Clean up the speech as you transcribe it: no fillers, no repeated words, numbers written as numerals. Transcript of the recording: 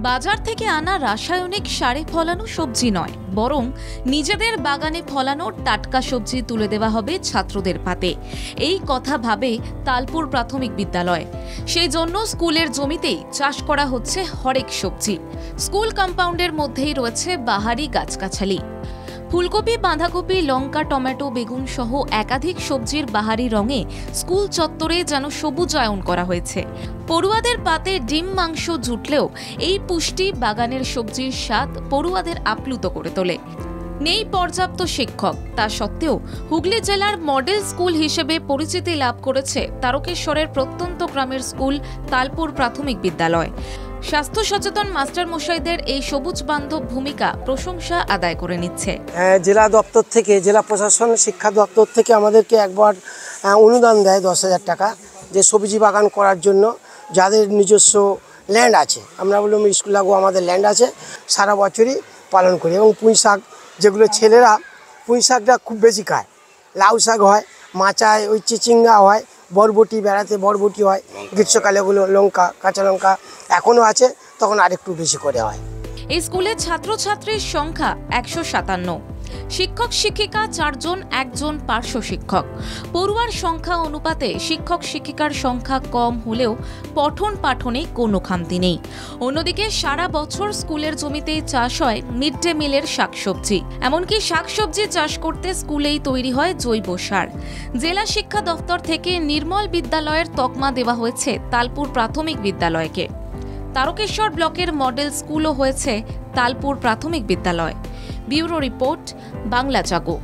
বাজার থেকে আনা রাসায়নিক সারে ফলানো সবজি নয়, বরং নিজেদের বাগানে ফলানো টাটকা সবজি তুলে দেওয়া হবে ছাত্রদের পাতে। এই কথা ভাবে তালপুর প্রাথমিক বিদ্যালয়। সেই জন্য স্কুলের জমিতেই চাষ করা হচ্ছে হরেক সবজি। স্কুল কম্পাউন্ডের মধ্যেই রয়েছে বাহারি গাছগাছালি। ফুলকপি, বাঁধাকপি, লঙ্কা, টমেটো, বেগুন সহ একাধিক সবজির বাহারি রঙে স্কুল চত্বরে যেন সবুজায়ন করা হয়েছে। পড়ুয়াদের পাতে ডিম মাংস জুটলেও এই পুষ্টি বাগানের সবজির স্বাদ পড়ুয়াদের আপ্লুত করে তোলে। নেই পর্যাপ্ত শিক্ষক, তা সত্ত্বেও হুগলি জেলার মডেল স্কুল হিসেবে পরিচিতি লাভ করেছে তারকেশ্বরের প্রত্যন্ত গ্রামের স্কুল তালপুর প্রাথমিক বিদ্যালয়। স্বাস্থ্য সচেতন মাস্টার মশাইদের এই সবুজ বান্ধব ভূমিকা প্রশংসা আদায় করে নিচ্ছে। জেলা দপ্তর থেকে, জেলা প্রশাসন শিক্ষা দপ্তর থেকে আমাদেরকে একবার অনুদান দেয় 10,000 টাকা, যে সবজি বাগান করার জন্য। যাদের নিজস্ব ল্যান্ড আছে, আমরা বললাম স্কুল লাগো, আমাদের ল্যান্ড আছে, সারা বছরই পালন করি। এবং পুঁই শাক, যেগুলো ছেলেরা পুঁই শাকটা খুব বেশি খায়, লাউ শাক হয়, মাচায় ওই চিচিঙ্গা হয়, বরবটি, বেড়াতে বরবটি হয়, গ্রীষ্মকালে ওগুলো লঙ্কা, কাঁচা লঙ্কা এখনও আছে, তখন আরেকটু বেশি করে হয়। এই স্কুলে ছাত্রছাত্রীর সংখ্যা 157। শিক্ষক শিক্ষিকা 4 জন, 1 জন পার্শ্ব শিক্ষক। পড়ুয়ার সংখ্যা অনুপাতে শিক্ষক শিক্ষিকার সংখ্যা কম হলেও পঠন পাঠনে কোনো খামতি নেই। অন্যদিকে সারা বছর স্কুলের জমিতেই চাষ হয় মিড ডে মিলের শাকসবজি। এমনকি শাকসবজি চাষ করতে স্কুলেই তৈরি হয় জৈব সার। জেলা শিক্ষা দপ্তর থেকে নির্মল বিদ্যালয়ের তকমা দেওয়া হয়েছে তালপুর প্রাথমিক বিদ্যালয়কে। তারকেশ্বর ব্লকের মডেল স্কুলও হয়েছে তালপুর প্রাথমিক বিদ্যালয়। ব্যুরো রিপোর্ট, বাংলা জাগো।